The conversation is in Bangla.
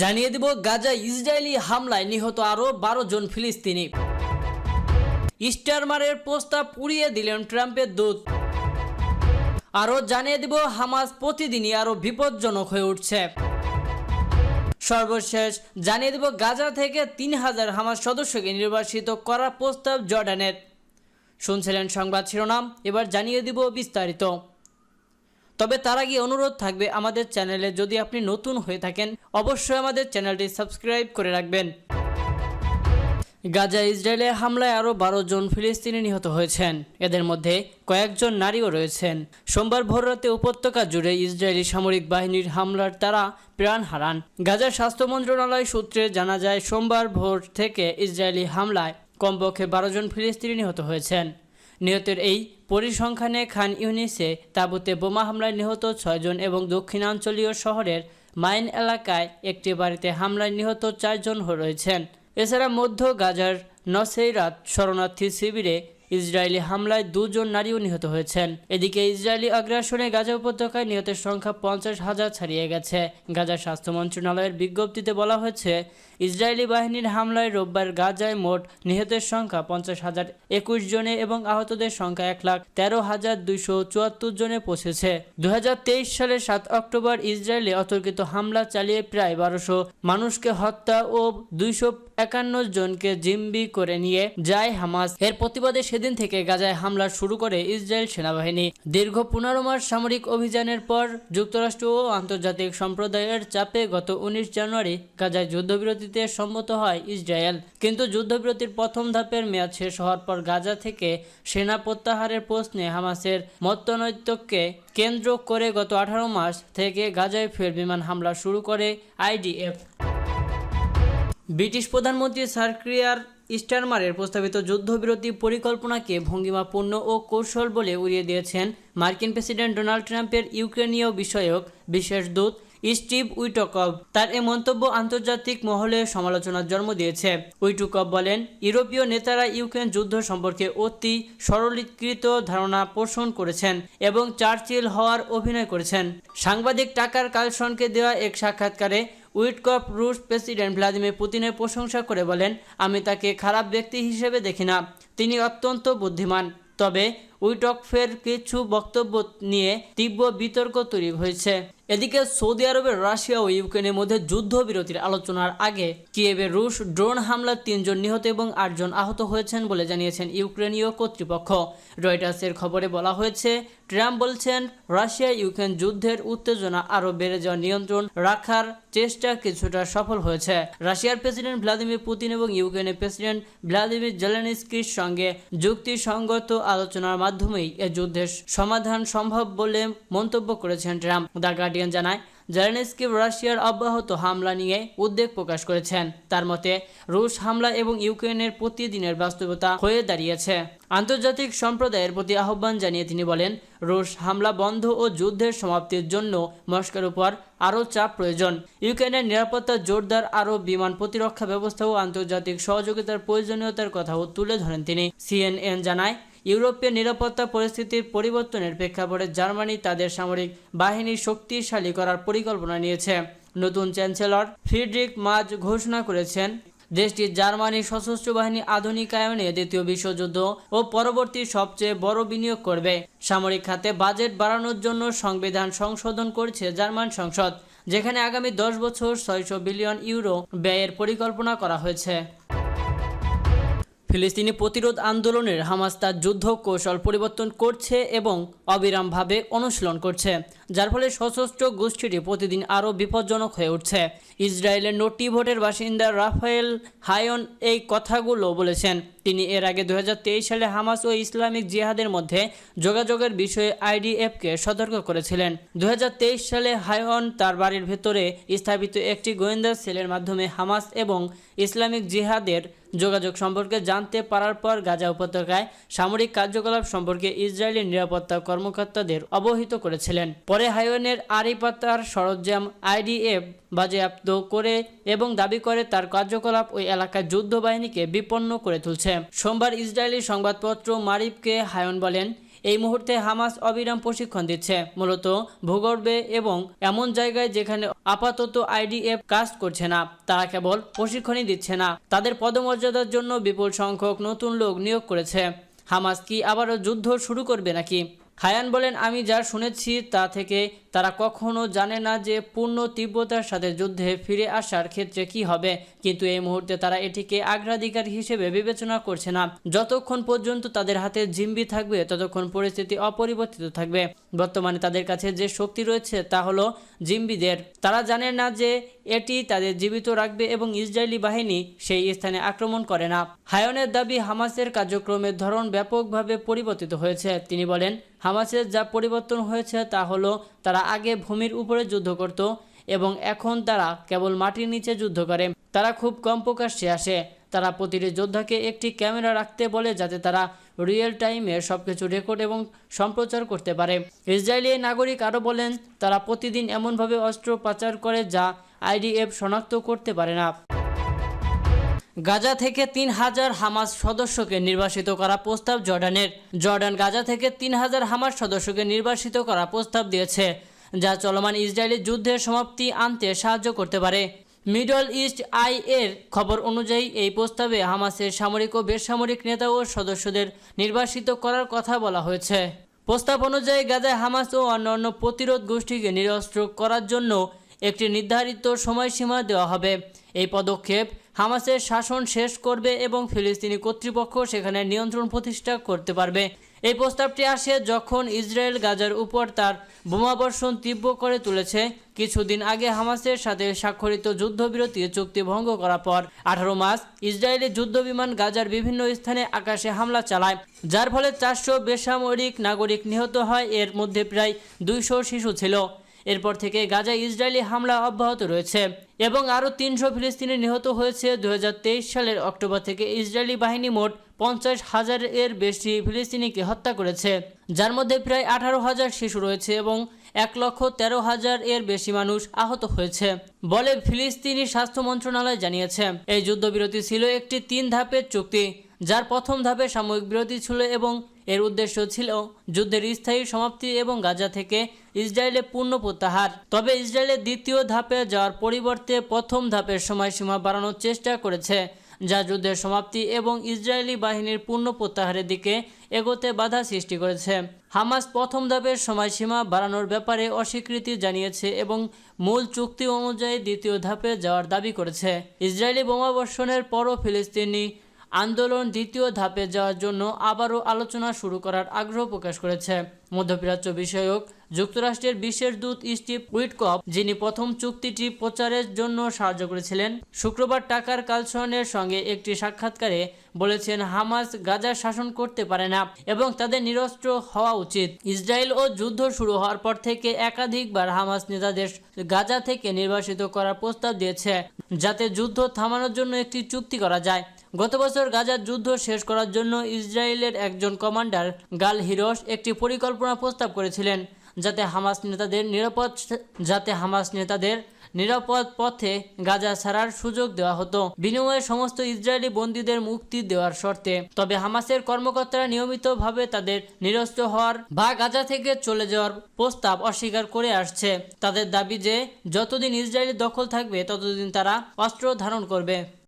জানিয়ে দেব গাজায় ইসরায়েলি হামলায় নিহত আরও 12 জন ফিলিস্তিনি। স্টারমারের প্রস্তাব উড়িয়ে দিলেন ট্রাম্পের দূত। আরও জানিয়ে দেব হামাস প্রতিদিনই আরও বিপজ্জনক হয়ে উঠছে। সর্বশেষ জানিয়ে দেব গাজা থেকে 3000 হামাস সদস্যকে নির্বাসিত করার প্রস্তাব জর্ডানের। শুনছিলেন সংবাদ শিরোনাম, এবার জানিয়ে দিব বিস্তারিত। তবে তার আগে অনুরোধ থাকবে আমাদের চ্যানেলে যদি আপনি নতুন হয়ে থাকেন অবশ্যই আমাদের চ্যানেলটি সাবস্ক্রাইব করে রাখবেন। গাজা ইসরায়েলের হামলায় আরও 12 জন ফিলিস্তিনি নিহত হয়েছেন, এদের মধ্যে কয়েকজন নারীও রয়েছেন। সোমবার ভোররাতে উপত্যকা জুড়ে ইসরায়েলি সামরিক বাহিনীর হামলার তারা প্রাণ হারান। গাজার স্বাস্থ্য মন্ত্রণালয় সূত্রে জানা যায়, সোমবার ভোর থেকে ইসরায়েলি হামলায় কমপক্ষে 12 জন ফিলিস্তিনি নিহত হয়েছেন। নিহতের এই পরিসংখ্যানে খান ইউনিসে তাঁবুতে বোমা হামলায় নিহত 6 জন এবং দক্ষিণাঞ্চলীয় শহরের মাইন এলাকায় একটি বাড়িতে হামলায় নিহত 4 জন রয়েছেন। এছাড়া মধ্য গাজার নসেইরাত শরণার্থী শিবিরে ইসরায়েলি হামলায় 2 জন নারীও নিহত হয়েছেন। এদিকে ইসরায়েলি আগ্রাসনে গাজা উপত্যকায় নিহতের সংখ্যা 50,000 ছাড়িয়ে গেছে। গাজার স্বাস্থ্য মন্ত্রণালয়ের বিজ্ঞপ্তিতে বলা হয়েছে, ইসরায়েলি বাহিনীর হামলায় রোববার গাজায় মোট নিহতের সংখ্যা 50,021 জনে এবং আহতদের সংখ্যা 1,13,274 জনে পৌঁছেছে। 2023 সালের 7 অক্টোবর ইসরায়েলে অতর্কিত হামলা চালিয়ে প্রায় 1200 মানুষকে হত্যা ও 251 জনকে জিম্মি করে নিয়ে যায় হামাস। এর প্রতিবাদে সেদিন থেকে গাজায় হামলা শুরু করে ইসরায়েল সেনাবাহিনী। দীর্ঘ 15 মাস সামরিক অভিযানের পর যুক্তরাষ্ট্র ও আন্তর্জাতিক সম্প্রদায়ের চাপে গত 19 জানুয়ারি গাজায় যুদ্ধবিরতিতে সম্মত হয় ইসরায়েল। কিন্তু যুদ্ধবিরতির প্রথম ধাপের মেয়াদ শেষ হওয়ার পর গাজা থেকে সেনা প্রত্যাহারের প্রশ্নে হামাসের মতনৈক্যকে কেন্দ্র করে গত 18 মাস থেকে গাজায় ফের বিমান হামলা শুরু করে আইডিএফ। ব্রিটিশ প্রধানমন্ত্রী স্যার কিয়ার স্টারমারের প্রস্তাবিত যুদ্ধবিরতি পরিকল্পনাকে ভঙ্গিমাপূর্ণ ও কৌশল বলে উড়িয়ে দিয়েছেন মার্কিন প্রেসিডেন্ট ডোনাল্ড ট্রাম্পের ইউক্রেনীয় বিষয়ক বিশেষ দূত স্টিভ উইটকভ। তার এ মন্তব্য আন্তর্জাতিক মহলে সমালোচনার জন্ম দিয়েছে। উইটকভ বলেন, ইউরোপীয় নেতারা ইউক্রেন যুদ্ধ সম্পর্কে অতি সরলীকৃত ধারণা পোষণ করেছেন এবং চার্চিল হওয়ার অভিনয় করেছেন। সাংবাদিক টাকার কালসনকে দেওয়া এক সাক্ষাৎকারে উইটকভ রুশ প্রেসিডেন্ট ভ্লাদিমির পুতিনের প্রশংসা করে বলেন, আমি তাকে খারাপ ব্যক্তি হিসেবে দেখি না, তিনি অত্যন্ত বুদ্ধিমান। তবে উইটকভের কিছু বক্তব্য নিয়ে তীব্র বিতর্ক তৈরি হয়েছে। এদিকে সৌদি আরবের রাশিয়া ও ইউক্রেনের মধ্যে যুদ্ধবিরতির আলোচনার আগে কিয়েভে রুশ ড্রোন হামলায় 3 জন নিহত এবং 8 জন আহত হয়েছেন বলে জানিয়েছেন ইউক্রেনীয় কর্তৃপক্ষ। রয়টার্সের খবরে বলা হয়েছে, ট্রাম্প বলছেন, রাশিয়া ইউক্রেন যুদ্ধের উত্তেজনা আরও বেড়ে যাওয়া নিয়ন্ত্রণ রাখার চেষ্টা কিছুটা সফল হয়েছে। রাশিয়ার প্রেসিডেন্ট ভ্লাদিমির পুতিন এবং ইউক্রেনের প্রেসিডেন্ট ভ্লাদিমির জেলেনস্কির সঙ্গে যুক্তিসঙ্গত আলোচনার মাধ্যমেই এ যুদ্ধের সমাধান সম্ভব বলে মন্তব্য করেছেন ট্রাম্প। দ্য গার্ডিয়ান জানায়, জেলেনস্কি রাশিয়ার অব্যাহত হামলা নিয়ে উদ্বেগ প্রকাশ করেছেন। তার মতে, রুশ হামলা এবং ইউক্রেনের প্রতিদিনের বাস্তবতা হয়ে দাঁড়িয়েছে। আন্তর্জাতিক সম্প্রদায়ের প্রতি আহ্বান জানিয়ে তিনি বলেন, রুশ হামলা বন্ধ ও যুদ্ধের সমাপ্তির জন্য মস্কোর উপর আরও চাপ প্রয়োজন। ইউক্রেনের নিরাপত্তা জোরদার, আরও বিমান প্রতিরক্ষা ব্যবস্থা ও আন্তর্জাতিক সহযোগিতার প্রয়োজনীয়তার কথাও তুলে ধরেন তিনি। সিএনএন জানায়, ইউরোপের নিরাপত্তা পরিস্থিতির পরিবর্তনের প্রেক্ষাপটে জার্মানি তাদের সামরিক বাহিনী শক্তিশালী করার পরিকল্পনা নিয়েছে। নতুন চ্যান্সেলর ফ্রিডরিখ মার্জ ঘোষণা করেছেন, দেশটির জার্মানি সশস্ত্র বাহিনী আধুনিকায়নে দ্বিতীয় বিশ্বযুদ্ধ ও পরবর্তী সবচেয়ে বড় বিনিয়োগ করবে। সামরিক খাতে বাজেট বাড়ানোর জন্য সংবিধান সংশোধন করছে জার্মান সংসদ, যেখানে আগামী 10 বছর 600 বিলিয়ন ইউরো ব্যয়ের পরিকল্পনা করা হয়েছে। ফিলিস্তিনি প্রতিরোধ আন্দোলনের হামাস তার যুদ্ধ কৌশল পরিবর্তন করছে এবং অবিরামভাবে অনুশীলন করছে, যার ফলে সশস্ত্র গোষ্ঠীটি প্রতিদিন আরও বিপজ্জনক হয়ে উঠছে। ইসরায়েলের নোটিভোটের বাসিন্দা রাফায়েল হায়ন এই কথাগুলো বলেছেন। তিনি এর আগে 2023 সালে হামাস ও ইসলামিক জিহাদের মধ্যে যোগাযোগের বিষয়ে আইডিএফকে সতর্ক করেছিলেন। 2023 সালে হায়ন তার বাড়ির ভেতরে স্থাপিত একটি গোয়েন্দা সেলের মাধ্যমে হামাস এবং ইসলামিক জিহাদের যোগাযোগ সম্পর্কে জানতে পারার পর গাজা উপত্যকায় সামরিক কার্যকলাপ সম্পর্কে ইসরায়েলি নিরাপত্তা কর্মকর্তাদের অবহিত করেছিলেন। পরে হায়নের আড়িপাতার সরঞ্জাম আইডিএফ বাজেয়াপ্ত করে এবং দাবি করে তার কার্যকলাপ ওই এলাকায় যুদ্ধ বাহিনীকে বিপন্ন করে তুলছে। সোমবার ইসরায়েলি সংবাদপত্র মারিফকে হায়ন বলেন, এই মুহূর্তে হামাস অবিরাম প্রশিক্ষণ দিচ্ছে, মূলত ভূগর্ভে এবং এমন জায়গায় যেখানে আপাতত আইডিএফ কাজ করছে না। তারা কেবল প্রশিক্ষণই দিচ্ছে না, তাদের পদমর্যাদার জন্য বিপুল সংখ্যক নতুন লোক নিয়োগ করেছে। হামাস কি আবারও যুদ্ধ শুরু করবে নাকি? হায়ান বলেন, আমি যা শুনেছি তা থেকে তারা কখনো জানে না যে পূর্ণ তীব্রতার সাথে যুদ্ধে ফিরে আসার ক্ষেত্রে কি হবে, কিন্তু এই মুহূর্তে তারা এটিকে অগ্রাধিকার হিসেবে বিবেচনা করছে না। যতক্ষণ পর্যন্ত তাদের হাতে জিম্বি থাকবে ততক্ষণ পরিস্থিতি অপরিবর্তিত থাকবে। বর্তমানে তাদের কাছে যে শক্তি রয়েছে তা হলো জিম্বিদের। তারা জানে না যে এটি তাদের জীবিত রাখবে এবং ইসরায়েলি বাহিনী সেই স্থানে আক্রমণ করে না। হায়ানের দাবি, হামাসের কার্যক্রমের ধরন ব্যাপকভাবে পরিবর্তিত হয়েছে। তিনি বলেন, হামাসের যা পরিবর্তন হয়েছে তা হলো তারা আগে ভূমির উপরে যুদ্ধ করত এবং এখন তারা কেবল মাটির নিচে যুদ্ধ করে। তারা খুব কম প্রকাশ্যে আসে। তারা প্রতিটি যোদ্ধাকে একটি ক্যামেরা রাখতে বলে যাতে তারা রিয়েল টাইমে সবকিছু রেকর্ড এবং সম্প্রচার করতে পারে। ইসরায়েলি নাগরিক আরও বলেন, তারা প্রতিদিন এমনভাবে অস্ত্র পাচার করে যা আইডিএফ শনাক্ত করতে পারে না। গাজা থেকে ৩,০০০ হামাস সদস্যকে নির্বাসিত করা প্রস্তাব জর্ডানের। জর্ডান গাজা থেকে ৩,০০০ হামাস সদস্যকে নির্বাসিত করা প্রস্তাব দিয়েছে, যা চলমান ইসরায়েলি যুদ্ধের সমাপ্তি আনতে সাহায্য করতে পারে। মিডল ইস্ট আই এর খবর অনুযায়ী এই প্রস্তাবে হামাসের সামরিক ও বেসামরিক নেতা ও সদস্যদের নির্বাসিত করার কথা বলা হয়েছে। প্রস্তাব অনুযায়ী গাজায় হামাস ও অন্যান্য প্রতিরোধ গোষ্ঠীকে নিরস্ত্র করার জন্য একটি নির্ধারিত সময়সীমা দেওয়া হবে। এই পদক্ষেপ হামাসের শাসন শেষ করবে এবং ফিলিস্তিনি কর্তৃপক্ষ সেখানে নিয়ন্ত্রণ প্রতিষ্ঠা করতে পারবে। এই প্রস্তাবটি আসে যখন ইসরায়েল গাজার উপর তার বোমাবর্ষণ তীব্র করে তুলেছে। কিছুদিন আগে হামাসের সাথে স্বাক্ষরিত যুদ্ধবিরতি চুক্তি ভঙ্গ করার পর 18 মার্চ ইসরায়েলি যুদ্ধবিমান গাজার বিভিন্ন স্থানে আকাশে হামলা চালায়, যার ফলে 400 বেসামরিক নাগরিক নিহত হয়। এর মধ্যে প্রায় 200 শিশু ছিল। এরপর থেকে গাজায় ইসরায়েলি হামলা অব্যাহত রয়েছে এবং আরও 300 ফিলিস্তিনি নিহত হয়েছে। 2023 সালের অক্টোবর থেকে ইসরায়েলি বাহিনী মোট 50,000 এর বেশি ফিলিস্তিনিকে হত্যা করেছে, যার মধ্যে প্রায় 18,000 শিশু রয়েছে এবং 1,13,000 এর বেশি মানুষ আহত হয়েছে বলে ফিলিস্তিনি স্বাস্থ্য মন্ত্রণালয় জানিয়েছে। এই যুদ্ধবিরতি ছিল একটি 3 ধাপের চুক্তি, যার প্রথম ধাপে সাময়িক বিরতি ছিল এবং এর উদ্দেশ্য ছিল যুদ্ধের স্থায়ী সমাপ্তি এবং গাজা থেকে ইসরায়েলের পূর্ণ প্রত্যাহার। তবে ইসরায়েলের দ্বিতীয় ধাপে যাওয়ার পরিবর্তে প্রথম ধাপের সময়সীমা বাড়ানোর চেষ্টা করেছে, যা যুদ্ধের সমাপ্তি এবং ইসরায়েলি বাহিনীর পূর্ণ প্রত্যাহারের দিকে এগোতে বাধা সৃষ্টি করেছে। হামাস প্রথম ধাপের সময়সীমা বাড়ানোর ব্যাপারে অস্বীকৃতি জানিয়েছে এবং মূল চুক্তি অনুযায়ী দ্বিতীয় ধাপে যাওয়ার দাবি করেছে। ইসরায়েলি বোমাবর্ষণের পরও ফিলিস্তিনি আন্দোলন দ্বিতীয় ধাপে যাওয়ার জন্য আবারও আলোচনা শুরু করার আগ্রহ প্রকাশ করেছে। মধ্যপ্রাচ্য বিষয়ক যুক্তরাষ্ট্রের বিশেষ দূত স্টিভ উইটকফ, যিনি প্রথম চুক্তিটি প্রচারের জন্য সাহায্য করেছিলেন, শুক্রবার টাকার কালসনের সঙ্গে একটি সাক্ষাৎকারে বলেছেন, হামাস গাজা শাসন করতে পারে না এবং তাদের নিরস্ত্র হওয়া উচিত। ইসরায়েল ও যুদ্ধ শুরু হওয়ার পর থেকে একাধিকবার হামাস নেতাদের গাজা থেকে নির্বাসিত করার প্রস্তাব দিয়েছে, যাতে যুদ্ধ থামানোর জন্য একটি চুক্তি করা যায়। গত বছর গাজার যুদ্ধ শেষ করার জন্য ইসরায়েলের একজন কমান্ডার গাল হিরোস একটি পরিকল্পনা প্রস্তাব করেছিলেন, যাতে হামাস নেতাদের নিরাপদ পথে গাজা ছাড়ার সুযোগ দেওয়া হতো, বিনিময়ে সমস্ত ইসরায়েলি বন্দীদের মুক্তি দেওয়ার শর্তে। তবে হামাসের কর্মকর্তারা নিয়মিতভাবে তাদের নিরস্ত্র হওয়ার বা গাজা থেকে চলে যাওয়ার প্রস্তাব অস্বীকার করে আসছে। তাদের দাবি যে যতদিন ইসরায়েলি দখল থাকবে ততদিন তারা অস্ত্র ধারণ করবে।